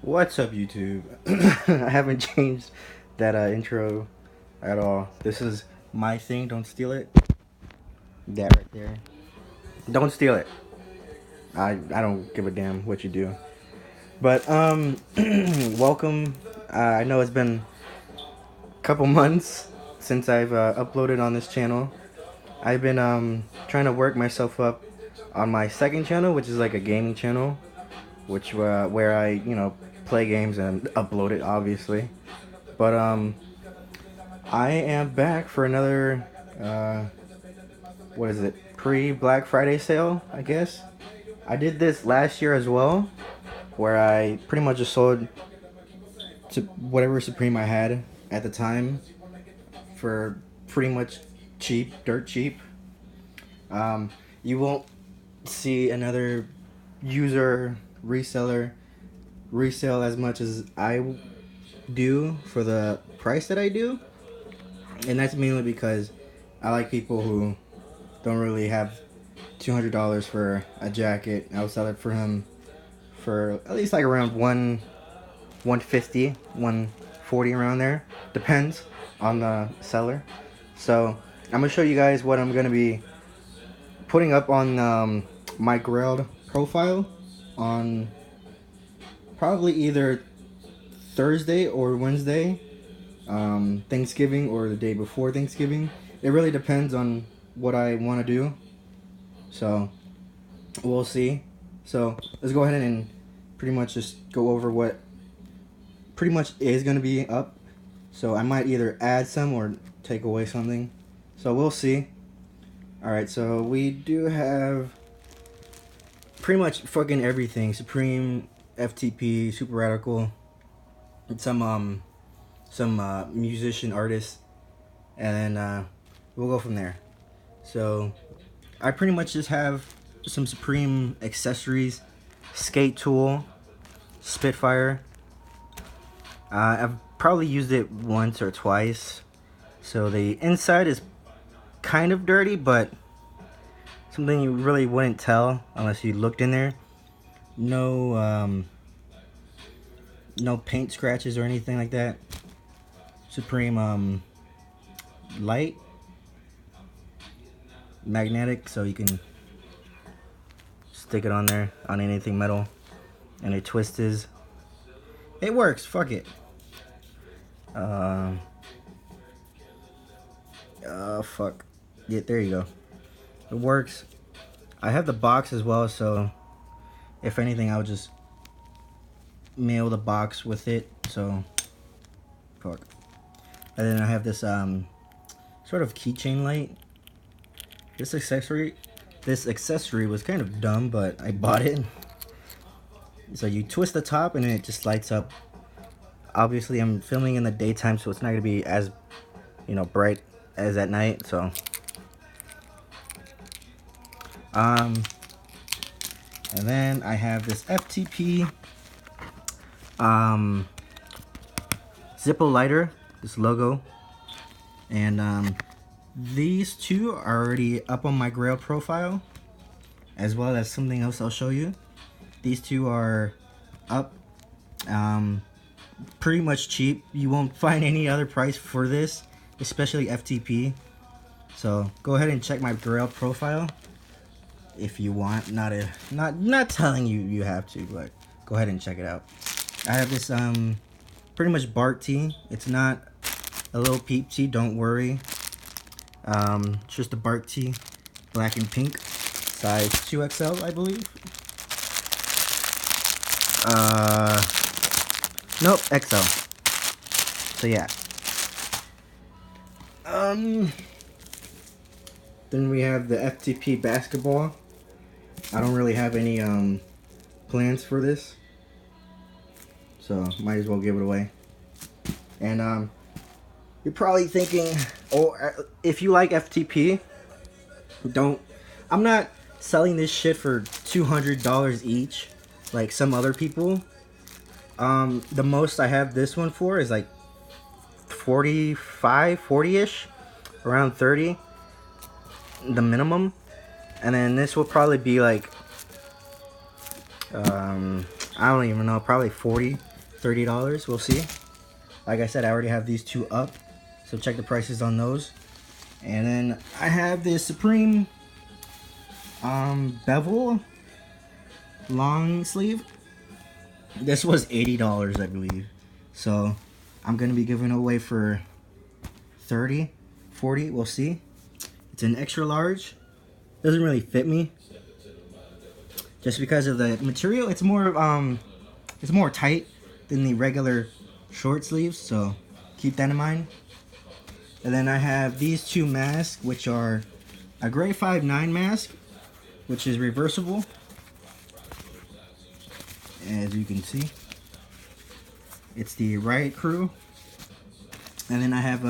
What's up, YouTube? I haven't changed that intro at all. This is my thing. Don't steal it. That right there. Don't steal it. I don't give a damn what you do. But welcome. I know it's been a couple months since I've uploaded on this channel. I've been trying to work myself up on my second channel, which is like a gaming channel, which where I play games and upload it, obviously. But I am back for another what is it, pre-Black Friday sale, I guess. I did this last year as well, where I pretty much just sold to whatever Supreme I had at the time for pretty much cheap, dirt cheap. You won't see another user reseller resale as much as I do for the price that I do, and that's mainly because I like people who don't really have $200 for a jacket. I'll sell it for him for at least like around 150, 140, around there. Depends on the seller. So I'm gonna show you guys what I'm gonna be putting up on my Grailed profile on probably either Thursday or Wednesday, Thanksgiving or the day before Thanksgiving. It really depends on what I want to do. So we'll see. So let's go ahead and pretty much just go over what pretty much is going to be up. So I might either add some or take away something. So we'll see. Alright, so we do have pretty much fucking everything. Supreme, FTP, Super Radical, and some musician artists, and then we'll go from there. So I pretty much just have some Supreme accessories, skate tool, Spitfire. I've probably used it once or twice, so the inside is kind of dirty, but something you really wouldn't tell unless you looked in there. No no paint scratches or anything like that. Supreme light, magnetic, so you can stick it on there on anything metal, and it twists. It works. Fuck it. Fuck. Yeah, there you go. It works. I have the box as well, so if anything, I'll just mail the box with it. So, fuck. And then I have this sort of keychain light. This accessory was kind of dumb, but I bought it. So you twist the top and it just lights up. Obviously, I'm filming in the daytime, so it's not gonna be as bright as at night. So and then I have this FTP Zippo lighter, this logo, and these two are already up on my Grail profile, as well as something else I'll show you. These two are up, pretty much cheap. You won't find any other price for this, especially FTP. So go ahead and check my Grail profile if you want. Not telling you you have to, but go ahead and check it out. I have this pretty much Bart tee. It's not a little peep tee, don't worry. It's just a Bart tee, black and pink, size 2XL, I believe. Nope, XL. So yeah. Then we have the FTP basketball. I don't really have any plans for this, so might as well give it away. And you're probably thinking, oh, if you like FTP, I'm not selling this shit for $200 each like some other people. The most I have this one for is like 45, 40-ish, around 30, the minimum. And then this will probably be like I don't even know, probably 40. $30. We'll see. Like I said, I already have these two up, so check the prices on those. And then I have this Supreme bevel long sleeve. This was $80, I believe. So I'm gonna be giving away for 30, 40. We'll see. It's an extra large. Doesn't really fit me, just because of the material. It's more tight than the regular short sleeves. So keep that in mind. And then I have these two masks, which are a grade 5/9 mask, which is reversible, as you can see. It's the Riot Crew. And then I have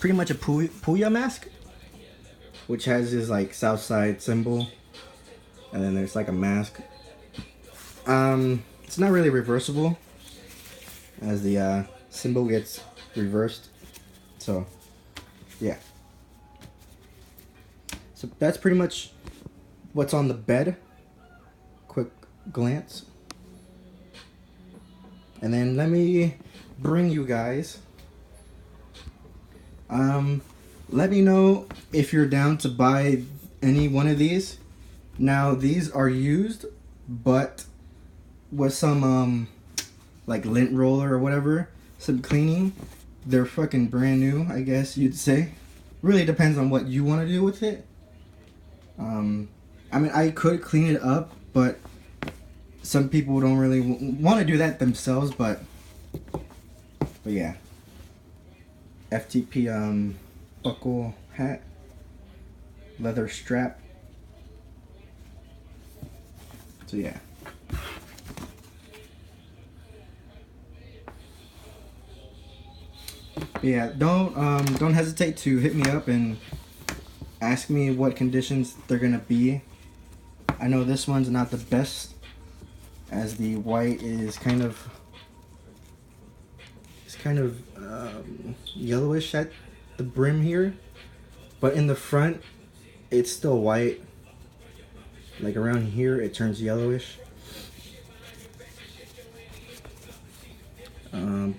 pretty much a Puya mask, which has this like Southside symbol, and then there's like a mask. It's not really reversible, as the symbol gets reversed. So yeah, so that's pretty much what's on the bed. Quick glance. And then let me bring you guys, let me know if you're down to buy any one of these. Now these are used, but with some like lint roller or whatever, some cleaning, they're fucking brand new, I guess you'd say. Really depends on what you want to do with it. I mean, I could clean it up, but some people don't really want to do that themselves. But yeah, FTP buckle hat, leather strap. So yeah. Yeah, don't hesitate to hit me up and ask me what conditions they're gonna be. I know this one's not the best, as the white is kind of yellowish at the brim here, but in the front it's still white. Like around here it turns yellowish.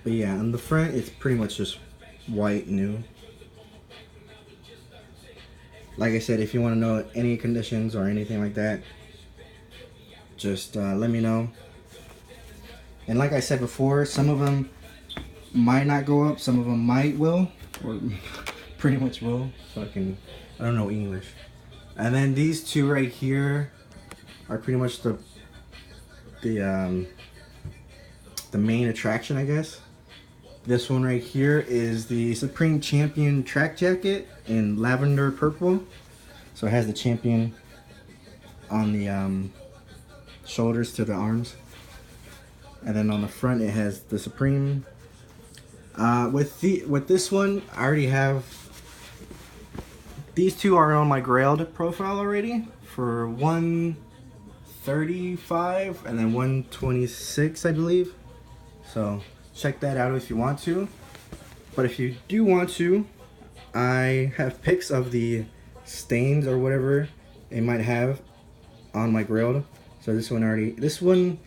But yeah, on the front it's pretty much just white new. Like I said, if you want to know any conditions or anything like that, just let me know. And like I said before, some of them might not go up, some of them might will, or pretty much will. Fucking, I don't know English. And then these two right here are pretty much the main attraction, I guess. This one right here is the Supreme Champion track jacket in lavender purple. So it has the champion on the shoulders to the arms, and then on the front it has the Supreme. With this one, I already have these two are on my Grailed profile already for $135 and then $126, I believe. So check that out if you want to. But if you do want to, I have pics of the stains or whatever it might have on my Grailed. So this one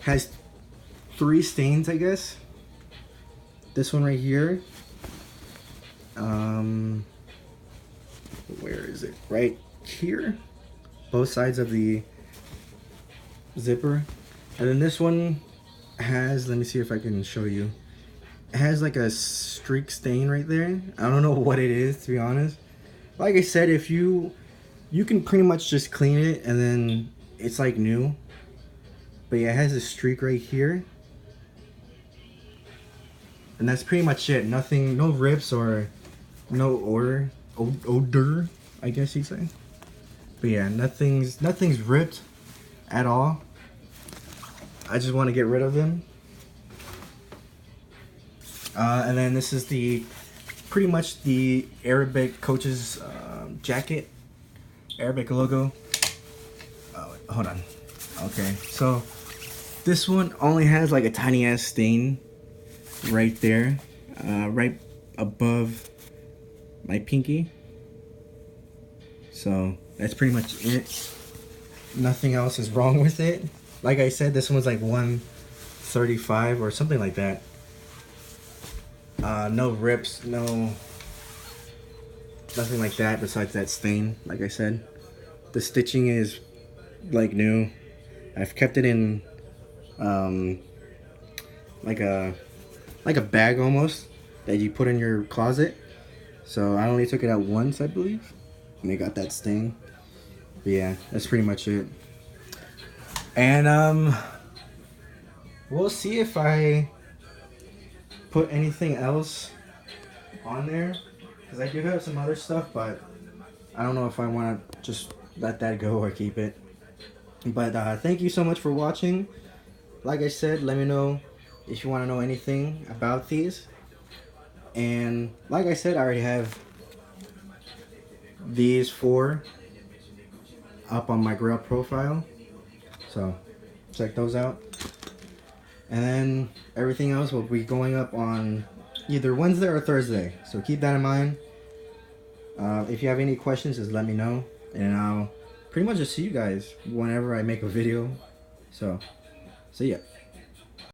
has 3 stains, I guess. This one right here, where is it? Right here, both sides of the zipper. And then this one has, let me see if I can show you. It has like a streak stain right there. I don't know what it is, to be honest. Like I said, if you can pretty much just clean it and then it's like new. But yeah, it has a streak right here. And that's pretty much it. Nothing, no rips or no odor, I guess you'd say. But yeah, nothing's ripped at all. I just want to get rid of them. And then this is pretty much the Arabic coach's jacket, Arabic logo. Oh, hold on. Okay, so this one only has like a tiny ass stain right there, right above my pinky. So that's pretty much it. Nothing else is wrong with it. Like I said, this one's like $135 35 or something like that. No rips, no nothing like that besides that stain. Like I said, the stitching is like new. I've kept it in like a bag almost that you put in your closet. So I only took it out once, I believe, and it got that stain. But yeah, that's pretty much it. And we'll see if I put anything else on there, because I do have some other stuff, but I don't know if I want to just let that go or keep it. But thank you so much for watching. Like I said, let me know if you want to know anything about these. And like I said, I already have these 4 up on my Grail profile, so check those out. And then everything else will be going up on either Wednesday or Thursday, so keep that in mind. If you have any questions, just let me know, and I'll pretty much just see you guys whenever I make a video. So see ya.